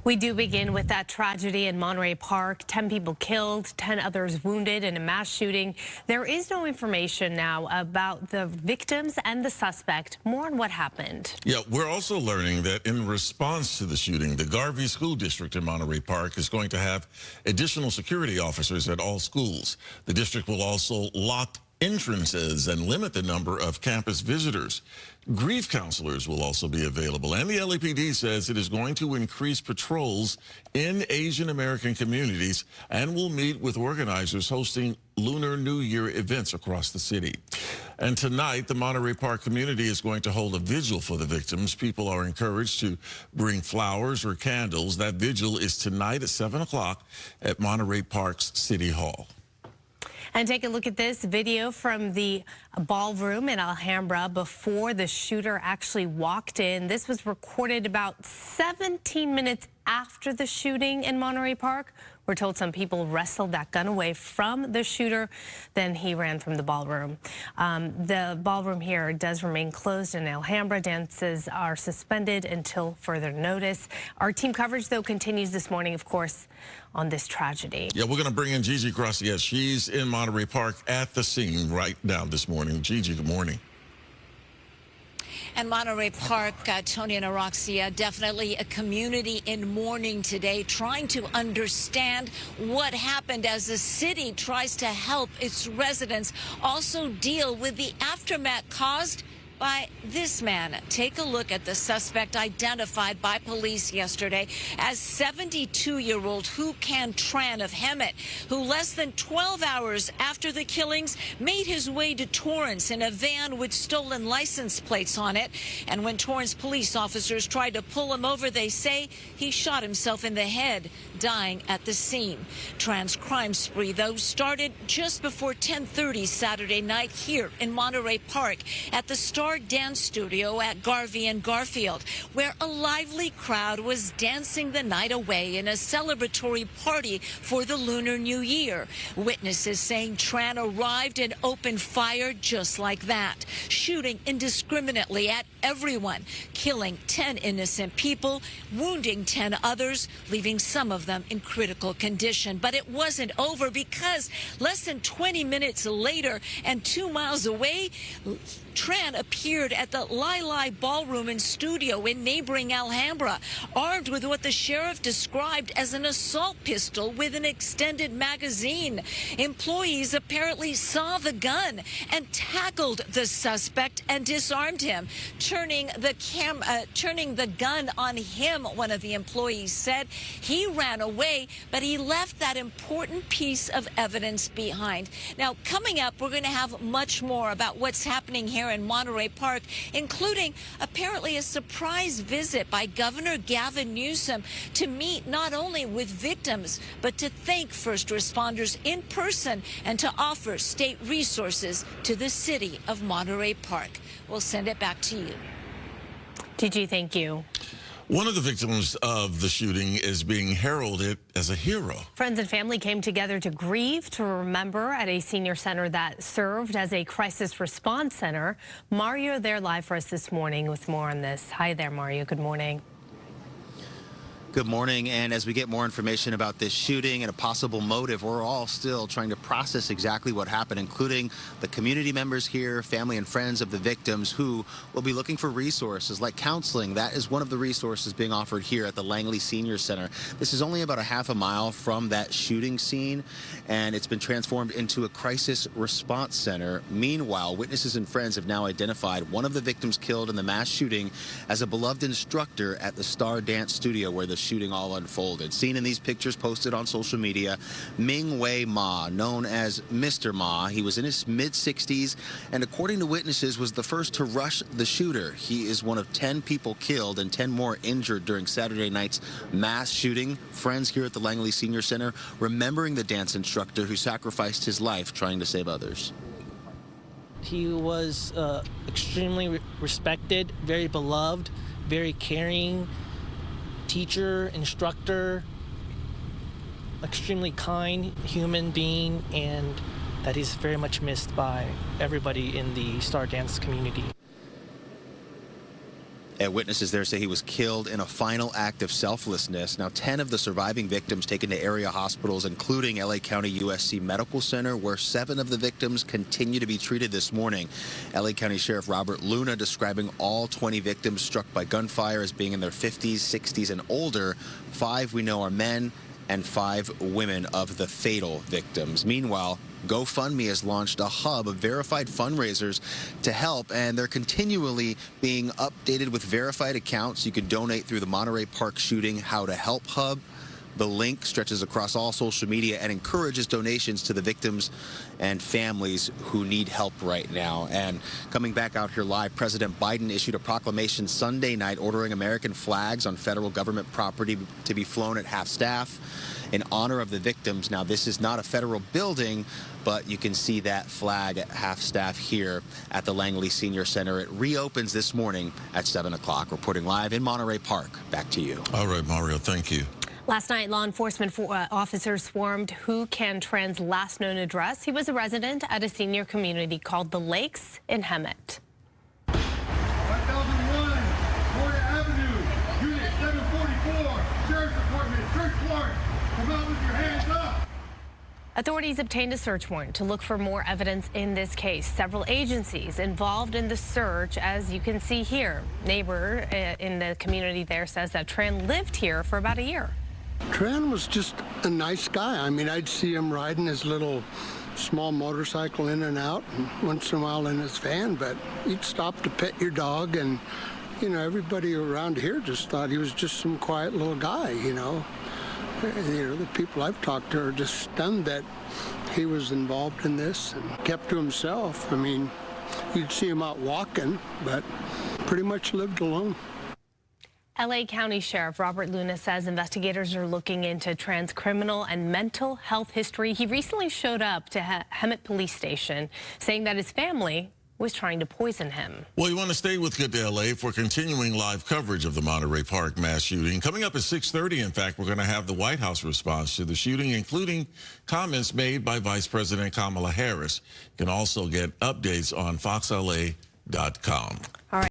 We do begin with that tragedy in Monterey Park. 10 people killed, 10 others wounded in a mass shooting. There is no information now about the victims and the suspect. More on what happened. Yeah, we're also learning that in response to the shooting, the Garvey School District in Monterey Park is going to have additional security officers at all schools. The district will also lock entrances and limit the number of campus visitors. Grief counselors will also be available, and the LAPD says it is going to increase patrols in Asian American communities and will meet with organizers hosting Lunar New Year events across the city. And tonight, the Monterey Park community is going to hold a vigil for the victims. People are encouraged to bring flowers or candles. That vigil is tonight at 7 o'clock at Monterey Park's City Hall. And take a look at this video from the ballroom in Alhambra before the shooter actually walked in. This was recorded about 17 minutes after the shooting in Monterey Park. We're told some people wrestled that gun away from the shooter. Then he ran from the ballroom. The ballroom here does remain closed in Alhambra. Dances are suspended until further notice. Our team coverage, though, continues this morning, of course, on this tragedy. Yeah, we're going to bring in Gigi Gracias. She's in Monterey Park at the scene right now this morning. Gigi, good morning. And Monterey Park, Tony and Araxia, definitely a community in mourning today, trying to understand what happened as the city tries to help its residents also deal with the aftermath caused by this man. Take a look at the suspect identified by police yesterday as 72-year-old Hu Can Tran of Hemet, who less than 12 hours after the killings made his way to Torrance in a van with stolen license plates on it. And when Torrance police officers tried to pull him over, they say he shot himself in the head, dying at the scene. Tran's crime spree, though, started just before 10:30 Saturday night here in Monterey Park at the Star Dance Studio at Garvey and Garfield, where a lively crowd was dancing the night away in a celebratory party for the Lunar New Year. Witnesses saying Tran arrived and opened fire just like that, shooting indiscriminately at everyone, killing 10 innocent people, wounding 10 others, leaving some of them in critical condition. But it wasn't over, because less than 20 minutes later and 2 miles away, Tran appeared at the Langley Ballroom and Studio in neighboring Alhambra, armed with what the sheriff described as an assault pistol with an extended magazine. Employees apparently saw the gun and tackled the suspect and disarmed him, turning the gun on him, one of the employees said. He ran away, but he left that important piece of evidence behind. Now, coming up, we're going to have much more about what's happening here in Monterey Park, including apparently a surprise visit by Governor Gavin Newsom to meet not only with victims, but to thank first responders in person and to offer state resources to the city of Monterey Park. We'll send it back to you. Gigi, thank you. One of the victims of the shooting is being heralded as a hero. Friends and family came together to grieve, to remember at a senior center that served as a crisis response center. Mario there live for us this morning with more on this. Hi there, Mario. Good morning. Good morning, and as we get more information about this shooting and a possible motive, we're all still trying to process exactly what happened, including the community members here, family and friends of the victims, who will be looking for resources like counseling. That is one of the resources being offered here at the Langley Senior Center. This is only about a half a mile from that shooting scene, and it's been transformed into a crisis response center. Meanwhile, witnesses and friends have now identified one of the victims killed in the mass shooting as a beloved instructor at the Star Dance Studio where the shooting all unfolded. Seen in these pictures posted on social media, Ming Wei Ma, known as Mr. Ma. He was in his mid-60s and, according to witnesses, was the first to rush the shooter. He is one of 10 people killed and 10 more injured during Saturday night's mass shooting. Friends here at the Langley Senior Center remembering the dance instructor who sacrificed his life trying to save others. He was extremely respected, very beloved, very caring teacher, instructor, extremely kind human being, and that he's very much missed by everybody in the Star Dance community. Witnesses there say he was killed in a final act of selflessness. Now, 10 of the surviving victims taken to area hospitals, including LA County USC Medical Center, where 7 of the victims continue to be treated this morning. LA County Sheriff Robert Luna describing all 20 victims struck by gunfire as being in their 50s, 60s, and older. 5 we know are men and 5 women of the fatal victims. Meanwhile, GoFundMe has launched a hub of verified fundraisers to help, and they're continually being updated with verified accounts. You can donate through the Monterey Park Shooting How to Help hub. The link stretches across all social media and encourages donations to the victims and families who need help right now. And coming back out here live, President Biden issued a proclamation Sunday night ordering American flags on federal government property to be flown at half-staff in honor of the victims. Now, this is not a federal building, but you can see that flag at half-staff here at the Langley Senior Center. It reopens this morning at 7 o'clock. Reporting live in Monterey Park. Back to you. All right, Mario, thank you. Last night, law enforcement officers swarmed Hu Can Tran's last known address. He was a resident at a senior community called The Lakes in Hemet. 1001 Moya Avenue, Unit 744, Sheriff's Department, Church Warrant. Come out with your hands up. Authorities obtained a search warrant to look for more evidence in this case. Several agencies involved in the search, as you can see here. Neighbor in the community there says that Tran lived here for about a year. Tran was just a nice guy. I mean, I'd see him riding his little small motorcycle in and out, and once in a while in his van, but he'd stop to pet your dog, and, you know, everybody around here just thought he was just some quiet little guy, you know. And, you know, the people I've talked to are just stunned that he was involved in this and kept to himself. I mean, you'd see him out walking, but pretty much lived alone. LA County Sheriff Robert Luna says investigators are looking into Tran's criminal and mental health history. He recently showed up to Hemet Police Station saying that his family was trying to poison him. Well, you want to stay with GDLA for continuing live coverage of the Monterey Park mass shooting. Coming up at 6:30, in fact, we're going to have the White House response to the shooting, including comments made by Vice President Kamala Harris. You can also get updates on foxla.com. All right.